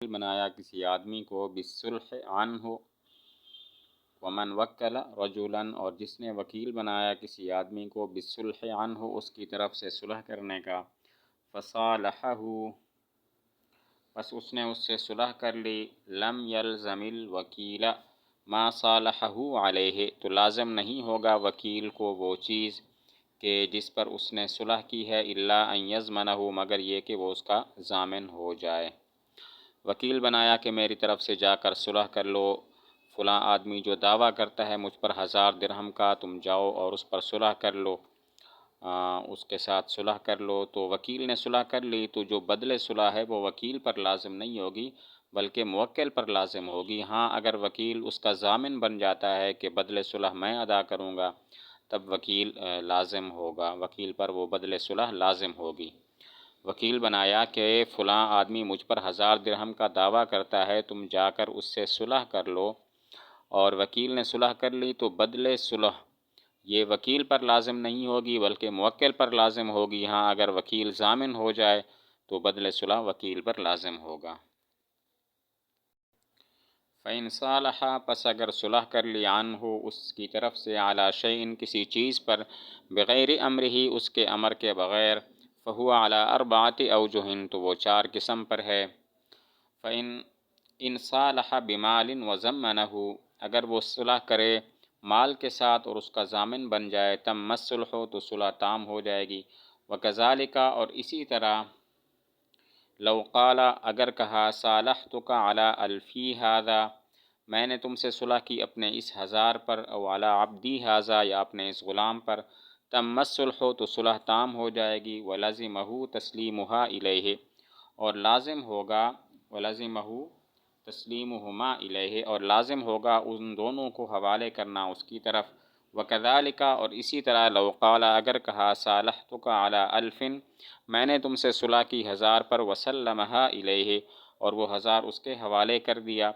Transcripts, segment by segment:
بنایا کسی آدمی کو بالصلح عنہ ومن وکل رجلا، اور جس نے وکیل بنایا کسی آدمی کو بالصلح عنہ اس کی طرف سے صلح کرنے کا، فصالحہ پس اس نے اس سے صلح کر لی، لم یلزم الوکیل ما صالحہ علیہ تو لازم نہیں ہوگا وکیل کو وہ چیز کہ جس پر اس نے صلح کی ہے، الا ان یضمنہ مگر یہ کہ وہ اس کا ضامن ہو جائے۔ وکیل بنایا کہ میری طرف سے جا کر صلح کر لو، فلاں آدمی جو دعویٰ کرتا ہے مجھ پر 1000 درہم کا، تم جاؤ اور اس پر صلح کر لو، اس کے ساتھ صلح کر لو۔ تو وکیل نے صلح کر لی تو جو بدلے صلح ہے وہ وکیل پر لازم نہیں ہوگی بلکہ موکل پر لازم ہوگی۔ ہاں اگر وکیل اس کا ضامن بن جاتا ہے کہ بدلے صلح میں ادا کروں گا، تب وکیل لازم ہوگا، وکیل پر وہ بدلے صلح لازم ہوگی۔ وکیل بنایا کہ فلاں آدمی مجھ پر 1000 درہم کا دعویٰ کرتا ہے، تم جا کر اس سے صلح کر لو، اور وکیل نے صلح کر لی تو بدلے صلح یہ وکیل پر لازم نہیں ہوگی بلکہ موکل پر لازم ہوگی۔ ہاں اگر وکیل ضامن ہو جائے تو بدلے صلح وکیل پر لازم ہوگا۔ فَإِنْ صَالَحَ پس اگر صلح کر لی عنہ اس کی طرف سے، علی شیء کسی چیز پر، بغیر امرہ اس کے امر کے بغیر، فہو علی 4 اوجہ تو وہ 4 قسم پر ہے۔ فَإِنْ صَالَحَ بِمَالٍ وَضَمَّنَهُ اگر وہ صلح کرے مال کے ساتھ اور اس کا ضامن بن جائے، تم الصلح تو صلح تام ہو جائے گی۔ وَكَذَلِكَ اور اسی طرح، لو قال اگر کہا صالحتک علی الفی ھذا میں نے تم سے صلح کی اپنے اس 1000 پر، او علی عبدی ھذا یا اپنے اس غلام پر، تم الصلح تو صلح تام ہو جائے گی۔ ولزمہ تسلیمھا الیہ اور لازم ہوگا، ولزمہ تسلیمہما الیہ اور لازم ہوگا ان دونوں کو حوالے کرنا اس کی طرف۔ وکذالک اور اسی طرح، لو قال اگر کہا صالحتک علی 1000 میں نے تم سے صلح کی 1000 پر، وسلمھا الیہ اور وہ 1000 اس کے حوالے کر دیا۔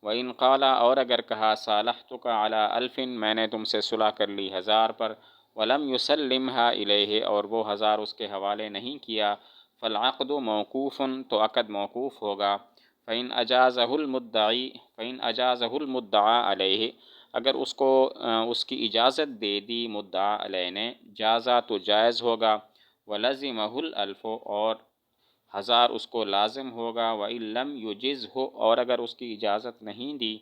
وَإِنْ قَالَ اور اگر کہا صالحتک علی 1000 میں نے تم سے صلح کر لی 1000 پر، ولم یسلمھا الیہ اور وہ 1000 اس کے حوالے نہیں کیا، فالعقد موقوف تو عقد موقوف ہوگا۔ فَإِنْ أَجَازَهُ الْمُدَّعَى عَلَيْهِ اگر اس کو اس کی اجازت دے دی مدعا علیہ نے، جازا تو جائز ہوگا، وَلَزِمَهُ الْأَلْفُ اور 1000 اس کو لازم ہوگا، وَإِن لَمْ يُجِزْهُ اور اگر اس کی اجازت نہیں دی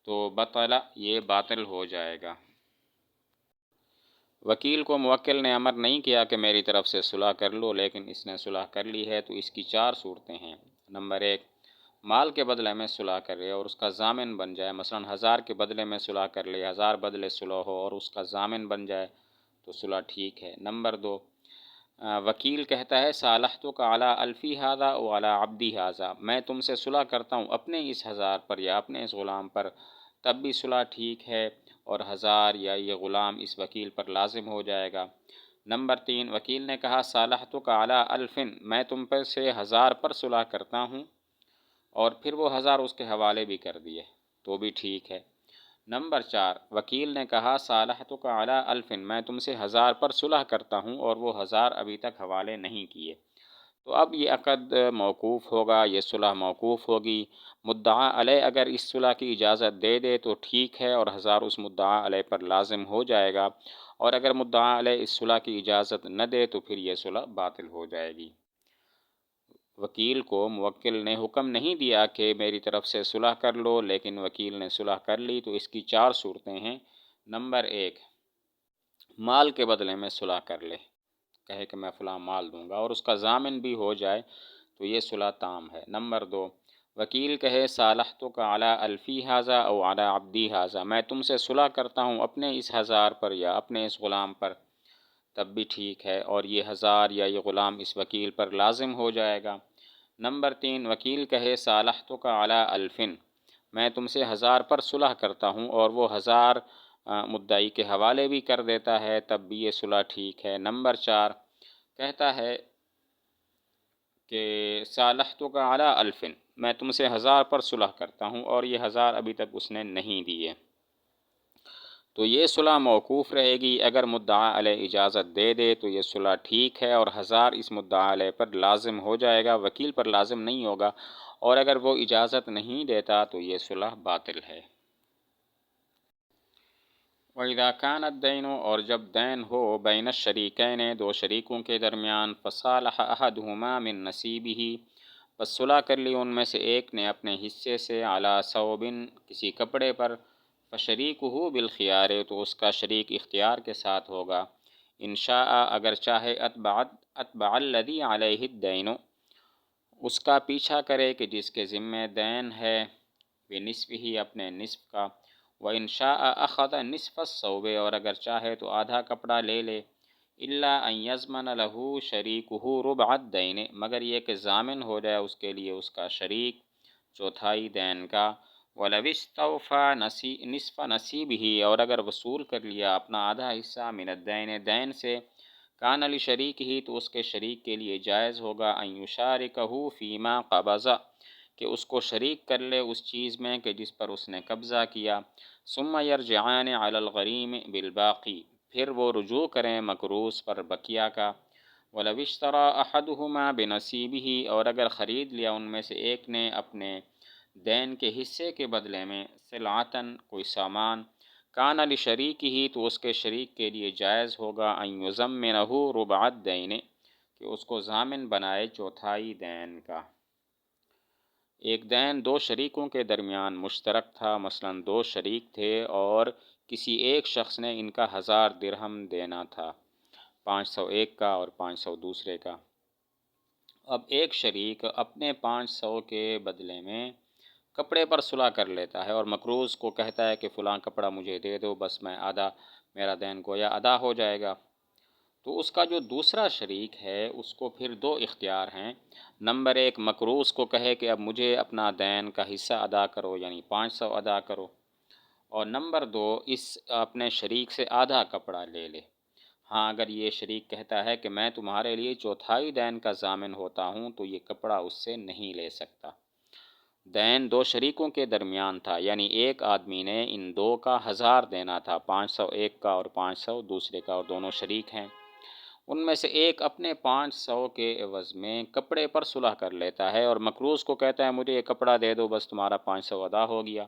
تو بطل یہ باطل ہو جائے گا۔ وکیل کو موکل نے امر نہیں کیا کہ میری طرف سے صلح کر لو، لیکن اس نے صلح کر لی ہے تو اس کی 4 صورتیں ہیں۔ نمبر 1، مال کے بدلے میں صلح کرے اور اس کا ضامن بن جائے، مثلا 1000 کے بدلے میں صلح کر لے، 1000 بدلے صلح ہو اور اس کا ضامن بن جائے تو صلح ٹھیک ہے۔ نمبر 2، وکیل کہتا ہے صالحتک علی الفی ھذا و علی عبدی ھذا میں تم سے صلح کرتا ہوں اپنے اس 1000 پر یا اپنے اس غلام پر، تب بھی صلح ٹھیک ہے اور 1000 یا یہ غلام اس وکیل پر لازم ہو جائے گا۔ نمبر 3، وکیل نے کہا صالحتک علی 1000 میں تم پر سے 1000 پر صلح کرتا ہوں اور پھر وہ 1000 اس کے حوالے بھی کر دیے تو بھی ٹھیک ہے۔ نمبر 4، وکیل نے کہا صالحتک علی 1000 میں تم سے 1000 پر صلح کرتا ہوں اور وہ 1000 ابھی تک حوالے نہیں کیے، تو اب یہ عقد موقوف ہوگا، یہ صلح موقوف ہوگی۔ مدعا علیہ اگر اس صلح کی اجازت دے دے تو ٹھیک ہے اور 1000 اس مدعا علیہ پر لازم ہو جائے گا، اور اگر مدعا علیہ اس صلح کی اجازت نہ دے تو پھر یہ صلح باطل ہو جائے گی۔ وکیل کو موکل نے حکم نہیں دیا کہ میری طرف سے صلح کر لو، لیکن وکیل نے صلح کر لی تو اس کی 4 صورتیں ہیں۔ نمبر 1، مال کے بدلے میں صلح کر لے، کہے کہ میں فلاں مال دوں گا اور اس کا ضامن بھی ہو جائے تو یہ صلح تام ہے۔ نمبر 2، وکیل کہے صالحتک علی الفی ھذا او علی عبدی ھذا میں تم سے صلح کرتا ہوں اپنے اس 1000 پر یا اپنے اس غلام پر، تب بھی ٹھیک ہے اور یہ 1000 یا یہ غلام اس وکیل پر لازم ہو جائے گا۔ نمبر 3، وکیل کہے صالحتک علی 1000 میں تم سے 1000 پر صلح کرتا ہوں اور وہ 1000 مدعی کے حوالے بھی کر دیتا ہے، تب بھی یہ صلح ٹھیک ہے۔ نمبر 4، کہتا ہے کہ صالحتک علی 1000 میں تم سے 1000 پر صلح کرتا ہوں اور یہ 1000 ابھی تک اس نے نہیں دیے، تو یہ صلح موقوف رہے گی۔ اگر مدعا علیہ اجازت دے دے تو یہ صلح ٹھیک ہے اور 1000 اس مدعا علیہ پر لازم ہو جائے گا، وکیل پر لازم نہیں ہوگا، اور اگر وہ اجازت نہیں دیتا تو یہ صلح باطل ہے۔ وَإِذَا كَانَ الدَّيْنُ اور جب دین ہو بین الشریکین دو شریکوں کے درمیان، فصالح احدہما من نصیبہ پس صلح کر لی ان میں سے ایک نے اپنے حصے سے، علی ثوب کسی کپڑے پر، فشریکہ بالخیار تو اس کا شریک اختیار کے ساتھ ہوگا، ان شاء اگر چاہے، اتبع الذی علیہ الدین اس کا پیچھا کرے کہ جس کے ذمہ دین ہے، بنصفہ اپنے نصف کا، وَإِنْ شَاءَ أَخَذَ نِصْفَ الثَّوْبِ اور اگر چاہے تو آدھا کپڑا لے لے، إِلَّا أَنْ يَضْمَنَ لَهُ شَرِيكُهُ رُبْعَ الدَّيْنِ مگر یہ کہ ضامن ہو جائے اس کے لیے اس کا شریک چوتھائی دین کا، وَلَوِ اسْتَوْفَى نِصْفَ نَصِيبِهِ اور اگر وصول کر لیا اپنا آدھا حصہ من الدین دین سے، کان لشریکہ تو اس کے شریک کے لیے جائز ہوگا، ان یشارکہ فیما قبض کہ اس کو شریک کر لے اس چیز میں کہ جس پر اس نے قبضہ کیا، ثم یرجعان علی الغریم بالباقی پھر وہ رجوع کریں مقروض پر بقیہ کا، ولو اشتری احدہما بنصیبہ اور اگر خرید لیا ان میں سے ایک نے اپنے دین کے حصے کے بدلے میں سلعتن کوئی سامان، کان لشریکہ تو اس کے شریک کے لیے جائز ہوگا، ان یضمنہ ربع الدین کہ اس کو ضامن بنائے چوتھائی دین کا۔ ایک دین دو شریکوں کے درمیان مشترک تھا، مثلا دو شریک تھے اور کسی ایک شخص نے ان کا 1000 درہم دینا تھا، 500 ایک کا اور 500 دوسرے کا۔ اب ایک شریک اپنے 500 کے بدلے میں کپڑے پر صلح کر لیتا ہے اور مقروض کو کہتا ہے کہ فلاں کپڑا مجھے دے دو، بس میں آدھا میرا دین گویا ادا ہو جائے گا۔ تو اس کا جو دوسرا شریک ہے اس کو پھر دو اختیار ہیں، نمبر ایک مقروض کو کہے کہ اب مجھے اپنا دین کا حصہ ادا کرو، یعنی 500 ادا کرو، اور نمبر دو اس اپنے شریک سے آدھا کپڑا لے لے۔ ہاں اگر یہ شریک کہتا ہے کہ میں تمہارے لیے چوتھائی دین کا ضامن ہوتا ہوں تو یہ کپڑا اس سے نہیں لے سکتا۔ دین دو شریکوں کے درمیان تھا، یعنی ایک آدمی نے ان دو کا 1000 دینا تھا، 500 ایک کا اور 500 دوسرے کا، اور دونوں شریک ہیں۔ ان میں سے ایک اپنے 500 کے عوض میں کپڑے پر صلح کر لیتا ہے اور مقروض کو کہتا ہے مجھے یہ کپڑا دے دو، بس تمہارا 500 ادا ہو گیا۔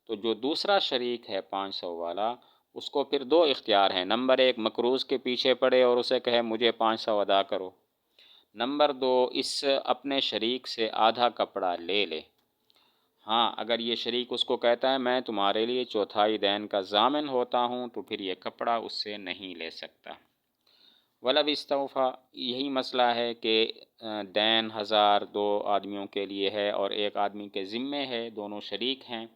تو جو دوسرا شریک ہے 500 والا، اس کو پھر دو اختیار ہیں، نمبر ایک مقروض کے پیچھے پڑے اور اسے کہے مجھے 500 ادا کرو، نمبر دو اس اپنے شریک سے آدھا کپڑا لے لے۔ ہاں اگر یہ شریک اس کو کہتا ہے میں تمہارے لیے چوتھائی دین کا ضامن ہوتا ہوں تو پھر یہ کپڑا اس سے نہیں لے سکتا۔ وَلَوْ اسْتَوْفَى یہی مسئلہ ہے کہ دین 1000 دو آدمیوں کے لیے ہے اور ایک آدمی کے ذمے ہے، دونوں شریک ہیں،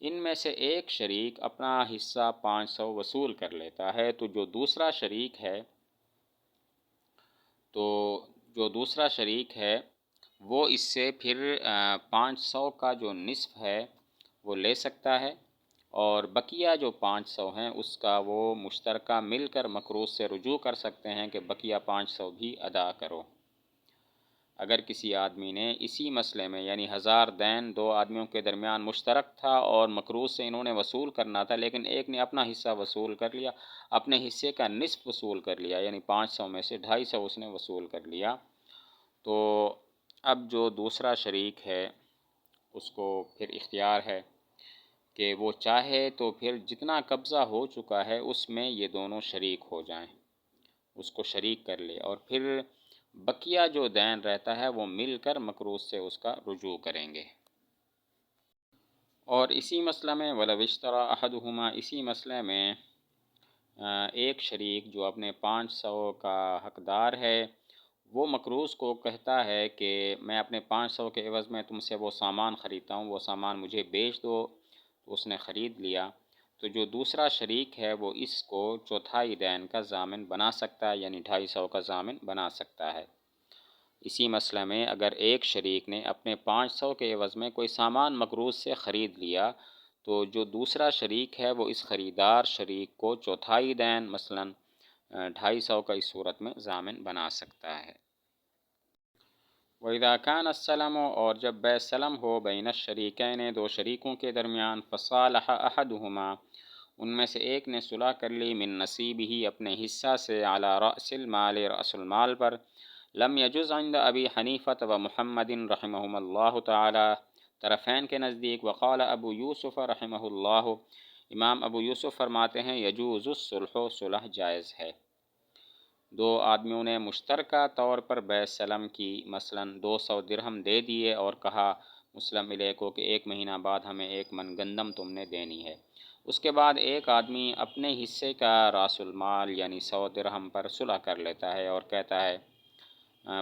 ان میں سے ایک شریک اپنا حصہ 500 وصول کر لیتا ہے تو جو دوسرا شریک ہے وہ اس سے پھر 500 کا جو نصف ہے وہ لے سکتا ہے، اور بقیہ جو 500 ہیں اس کا وہ مشترکہ مل کر مقروض سے رجوع کر سکتے ہیں کہ بقیہ 500 بھی ادا کرو۔ اگر کسی آدمی نے اسی مسئلے میں، یعنی 1000 دین دو آدمیوں کے درمیان مشترک تھا اور مقروض سے انہوں نے وصول کرنا تھا، لیکن ایک نے اپنا حصہ وصول کر لیا، اپنے حصے کا نصف وصول کر لیا، یعنی 500 میں سے 250 اس نے وصول کر لیا، تو اب جو دوسرا شریک ہے اس کو پھر اختیار ہے کہ وہ چاہے تو پھر جتنا قبضہ ہو چکا ہے اس میں یہ دونوں شریک ہو جائیں، اس کو شریک کر لے، اور پھر بقیہ جو دین رہتا ہے وہ مل کر مقروض سے اس کا رجوع کریں گے۔ اور اسی مسئلہ میں وَلَوْ اشْتَرَى أَحَدُهُمَا اسی مسئلے میں ایک شریک جو اپنے 500 کا حقدار ہے وہ مقروض کو کہتا ہے کہ میں اپنے 500 کے عوض میں تم سے وہ سامان خریدتا ہوں، وہ سامان مجھے بیچ دو، تو اس نے خرید لیا، تو جو دوسرا شریک ہے وہ اس کو چوتھائی دین کا ضامن بنا سکتا ہے، یعنی 250 کا ضامن بنا سکتا ہے۔ اسی مسئلہ میں اگر ایک شریک نے اپنے 500 کے عوض میں کوئی سامان مقروض سے خرید لیا تو جو دوسرا شریک ہے وہ اس خریدار شریک کو چوتھائی دین مثلا 250 کا اس صورت میں ضامن بنا سکتا ہے۔ وَإِذَا كَانَ السَّلَمُ اور جب بے سلم ہو بین الشریکین دو شریکوں کے درمیان، فصالح احدہما ان میں سے ایک نے صلح کر لی من نصیبہ اپنے حصہ سے، علی رأس المال رأس المال پر، لم یجز عند ابی حنیفۃ و محمد رحمہم اللہ تعالی طرفین کے نزدیک، وقال ابو یوسف رحمہ اللہ، امام ابو یوسف فرماتے ہیں یجوز الصلح، صلح جائز ہے۔ دو آدمیوں نے مشترکہ طور پر بیع سلم کی، مثلا 200 درہم دے دیے اور کہا مسلم علیہ کو کہ 1 مہینہ بعد ہمیں 1 من گندم تم نے دینی ہے۔ اس کے بعد ایک آدمی اپنے حصے کا راس المال یعنی 100 درہم پر صلح کر لیتا ہے اور کہتا ہے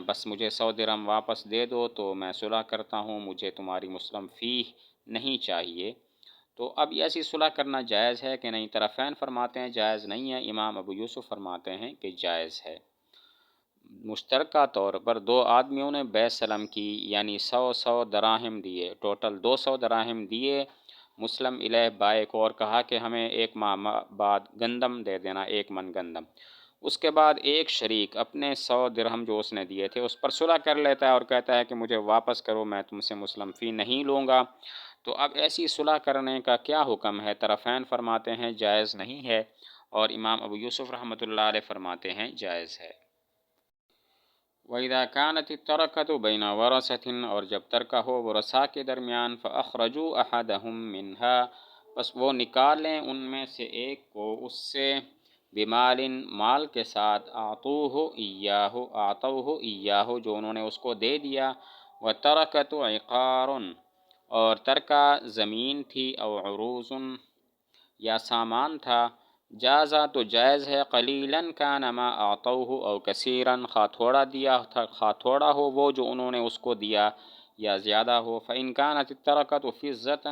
بس مجھے 100 درہم واپس دے دو تو میں صلح کرتا ہوں، مجھے تمہاری مسلم فی نہیں چاہیے۔ تو اب ایسی صلح کرنا جائز ہے کہ نہیں؟ طرفین فرماتے ہیں جائز نہیں ہے، امام ابو یوسف فرماتے ہیں کہ جائز ہے۔ مشترکہ طور پر 2 آدمیوں نے بیع سلم کی، یعنی 100 دراہم دیے، ٹوٹل 200 دراہم دیے مسلم علیہ بائع کو، اور کہا کہ ہمیں 1 ماہ بعد گندم دے دینا، 1 من گندم۔ اس کے بعد ایک شریک اپنے 100 درہم جو اس نے دیے تھے اس پر صلح کر لیتا ہے اور کہتا ہے کہ مجھے واپس کرو، میں تم سے مسلم فی نہیں لوں گا۔ تو اب ایسی صلح کرنے کا کیا حکم ہے؟ طرفین فرماتے ہیں جائز نہیں ہے، اور امام ابو یوسف رحمۃ اللہ علیہ فرماتے ہیں جائز ہے۔ وَإِذَا كَانَتِ التَّرَكَةُ بَيْنَ وَرَثَةٍ، اور جب ترکہ ہو ورثاء کے درمیان، فَأَخْرَجُوا أَحَدَهُم مِّنْهَا، پس وہ نکالیں ان میں سے ایک کو اس سے، بمال، مال کے ساتھ، اعطوہ ایاہ جو انہوں نے اس کو دے دیا، وَتَرَكَةُ عِقَارٌ، اور ترکہ زمین تھی، او عروض یا سامان تھا، جازا تو جائز ہے، قلیلاً کان ما اعطوہ او کثیراً، خواہ تھوڑا دیا تھا، خواہ تھوڑا ہو وہ جو انہوں نے اس کو دیا یا زیادہ ہو۔ فإن كانت الترکۃ فضة،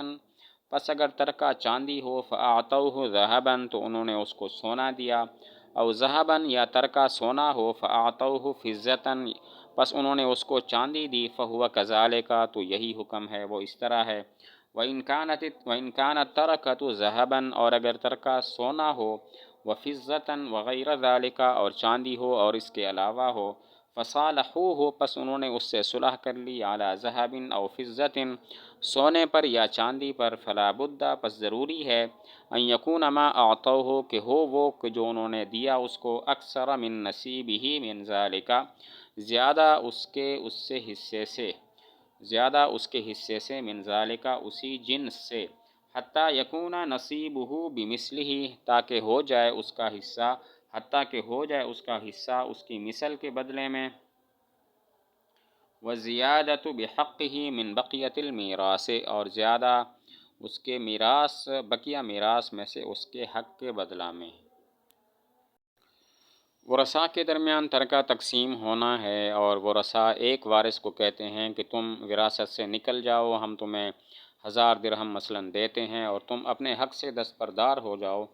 پس اگر ترکہ چاندی ہو، فاعطوہ ذهبا، تو انہوں نے اس کو سونا دیا، او ذهبا، یا ترکہ سونا ہو، فاعطوہ فضة، پس انہوں نے اس کو چاندی دی، فہو کذالک، تو یہی حکم ہے، وہ اس طرح ہے۔ وَإِن كَانَتْ تَرَكَةُ ذَهَبًا، اور اگر ترکہ سونا ہو، وَفِضَّةً وغیر ذالک، اور چاندی ہو اور اس کے علاوہ ہو، فَصَالَحُوهُ، پس انہوں نے اس سے صلح کر لی، عَلَى ذَهَبٍ أَوْ فِضَّةٍ، سونے پر یا چاندی پر، فَلَا بُدَّ، پس ضروری ہے، أَن يَكُونَ مَا أَعْطَوْهُ، کہ ہو وہ کہ جو انہوں نے دیا اس کو، أَكْثَرَ مِن نَصِيبِهِ مِن ذَلِكَ، زیادہ اس کے حصے سے، من ذالک، اسی جنس سے، حتیٰ یکون نصیبہ بمثلہ، تاکہ ہو جائے اس کا حصہ اس کی مثل کے بدلے میں، وزیادۃ بحقہ من بقیۃ المیراث، اور زیادہ اس کے بقیہ میراث میں سے اس کے حق کے بدلہ میں۔ ورثاء کے درمیان ترکہ تقسیم ہونا ہے، اور ورثاء ایک وارث کو کہتے ہیں کہ تم وراثت سے نکل جاؤ، ہم تمہیں 1000 درہم مثلا دیتے ہیں اور تم اپنے حق سے دستبردار ہو جاؤ،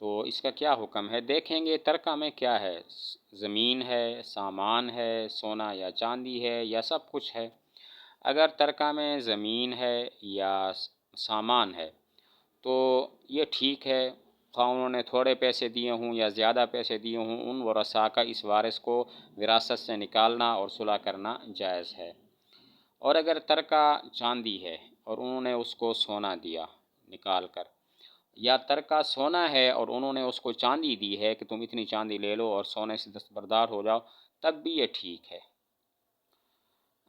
تو اس کا کیا حکم ہے؟ دیکھیں گے ترکہ میں کیا ہے، زمین ہے، سامان ہے، سونا یا چاندی ہے، یا سب کچھ ہے۔ اگر ترکہ میں زمین ہے یا سامان ہے تو یہ ٹھیک ہے، خواہ انہوں نے تھوڑے پیسے دیے ہوں یا زیادہ پیسے دیے ہوں، ان ورثاء کا اس وارث کو وراثت سے نکالنا اور صلح کرنا جائز ہے۔ اور اگر ترکہ چاندی ہے اور انہوں نے اس کو سونا دیا نکال کر، یا ترکہ سونا ہے اور انہوں نے اس کو چاندی دی ہے کہ تم اتنی چاندی لے لو اور سونے سے دستبردار ہو جاؤ، تب بھی یہ ٹھیک ہے۔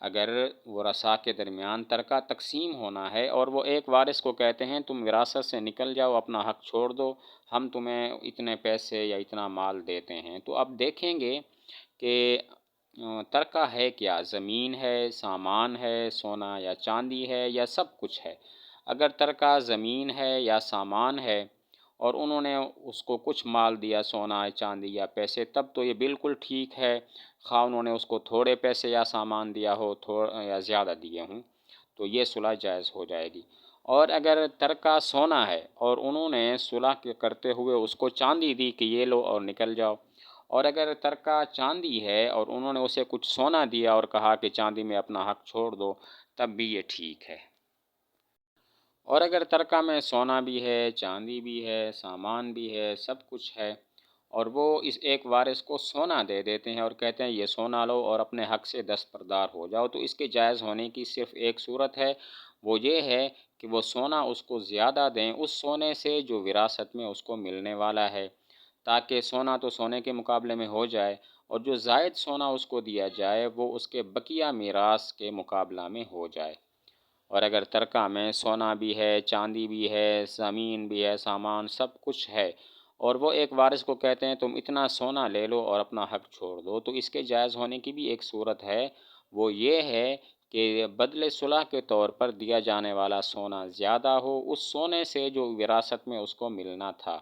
اگر ورثاء کے درمیان ترکہ تقسیم ہونا ہے اور وہ ایک وارث کو کہتے ہیں تم وراثت سے نکل جاؤ، اپنا حق چھوڑ دو، ہم تمہیں اتنے پیسے یا اتنا مال دیتے ہیں، تو اب دیکھیں گے کہ ترکہ ہے کیا، زمین ہے، سامان ہے، سونا یا چاندی ہے، یا سب کچھ ہے۔ اگر ترکہ زمین ہے یا سامان ہے اور انہوں نے اس کو کچھ مال دیا، سونا چاندی یا پیسے، تب تو یہ بالکل ٹھیک ہے، خواہ انہوں نے اس کو تھوڑے پیسے یا سامان دیا ہو یا زیادہ دیے ہوں، تو یہ صلح جائز ہو جائے گی۔ اور اگر ترکہ سونا ہے اور انہوں نے صلح کرتے ہوئے اس کو چاندی دی کہ یہ لو اور نکل جاؤ، اور اگر ترکہ چاندی ہے اور انہوں نے اسے کچھ سونا دیا اور کہا کہ چاندی میں اپنا حق چھوڑ دو، تب بھی یہ ٹھیک ہے۔ اور اگر ترکہ میں سونا بھی ہے، چاندی بھی ہے، سامان بھی ہے، سب کچھ ہے، اور وہ اس ایک وارث کو سونا دے دیتے ہیں اور کہتے ہیں یہ سونا لو اور اپنے حق سے دستبردار ہو جاؤ، تو اس کے جائز ہونے کی صرف ایک صورت ہے، وہ یہ ہے کہ وہ سونا اس کو زیادہ دیں اس سونے سے جو وراثت میں اس کو ملنے والا ہے، تاکہ سونا تو سونے کے مقابلے میں ہو جائے، اور جو زائد سونا اس کو دیا جائے وہ اس کے بقیہ میراث کے مقابلہ میں ہو جائے۔ اور اگر ترکہ میں سونا بھی ہے، چاندی بھی ہے، زمین بھی ہے، سامان سب کچھ ہے، اور وہ ایک وارث کو کہتے ہیں تم اتنا سونا لے لو اور اپنا حق چھوڑ دو، تو اس کے جائز ہونے کی بھی ایک صورت ہے، وہ یہ ہے کہ بدلے صلح کے طور پر دیا جانے والا سونا زیادہ ہو اس سونے سے جو وراثت میں اس کو ملنا تھا،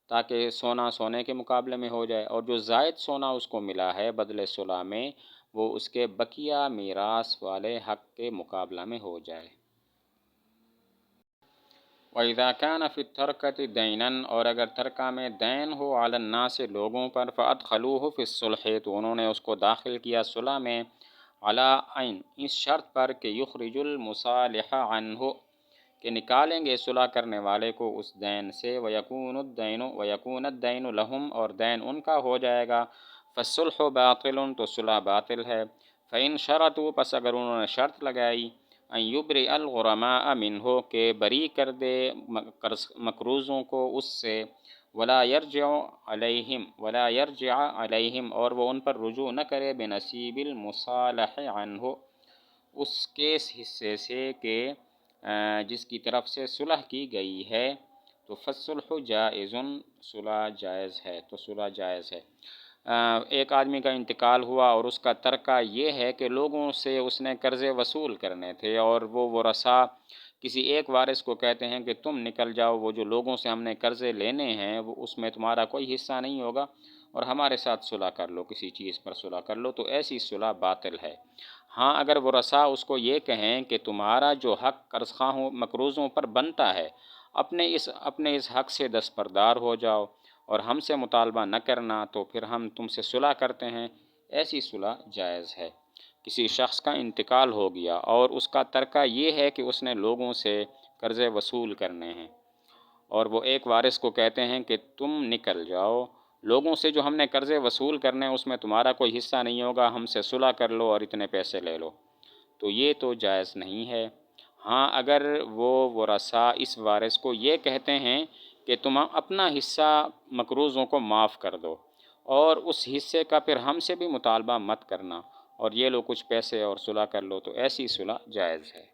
تاکہ سونا سونے کے مقابلے میں ہو جائے، اور جو زائد سونا اس کو ملا ہے بدلے صلح میں وہ اس کے بقیہ میراث والے حق کے مقابلہ میں ہو جائے۔ وَإِذَا كَانَ فِي التَّرْكَةِ دَيْنًا، اور اگر ترکہ میں دین ہو علی الناس لوگوں پر، فَأَدْخَلُوهُ فِي الصُّلْحِ، تو انہوں نے اس کو داخل کیا صلح میں، علی عین اس شرط پر کہ یخرج المصالح عنہ کہ نکالیں گے صلح کرنے والے کو اس دین سے، وَيَكُونَ الدَّيْنُ لَهُمْ اور دین ان کا ہو جائے گا، فَالصُّلْحُ باطل تو صلح باطل ہے، فَإِن شَرَطُوا پس اگر انہوں نے شرط لگائی، ان یبرئ الغرماء منہ کہ بری کر دے مقروضوں کو اس سے، ولا یرجع علیہم اور وہ ان پر رجوع نہ کرے، بنصیب المصالح عنہ اس کے حصے سے کہ جس کی طرف سے صلح کی گئی ہے، تو فالصلح جائز صلح جائز ہے، تو صلح جائز ہے۔ ایک آدمی کا انتقال ہوا اور اس کا ترکہ یہ ہے کہ لوگوں سے اس نے قرضے وصول کرنے تھے، اور وہ ورثاء کسی ایک وارث کو کہتے ہیں کہ تم نکل جاؤ، وہ جو لوگوں سے ہم نے قرضے لینے ہیں وہ اس میں تمہارا کوئی حصہ نہیں ہوگا، اور ہمارے ساتھ صلح کر لو، کسی چیز پر صلح کر لو، تو ایسی صلح باطل ہے۔ ہاں اگر ورثاء اس کو یہ کہیں کہ تمہارا جو حق قرض خواہوں مقروضوں پر بنتا ہے، اپنے اس حق سے دستبردار ہو جاؤ اور ہم سے مطالبہ نہ کرنا، تو پھر ہم تم سے صلح کرتے ہیں، ایسی صلح جائز ہے۔ کسی شخص کا انتقال ہو گیا اور اس کا ترکہ یہ ہے کہ اس نے لوگوں سے قرضے وصول کرنے ہیں، اور وہ ایک وارث کو کہتے ہیں کہ تم نکل جاؤ، لوگوں سے جو ہم نے قرضے وصول کرنے ہیں اس میں تمہارا کوئی حصہ نہیں ہوگا، ہم سے صلح کر لو اور اتنے پیسے لے لو، تو یہ تو جائز نہیں ہے۔ ہاں اگر وہ ورثاء اس وارث کو یہ کہتے ہیں کہ تم اپنا حصہ مقروضوں کو معاف کر دو اور اس حصے کا پھر ہم سے بھی مطالبہ مت کرنا، اور یہ لو کچھ پیسے اور صلح کر لو، تو ایسی صلح جائز ہے۔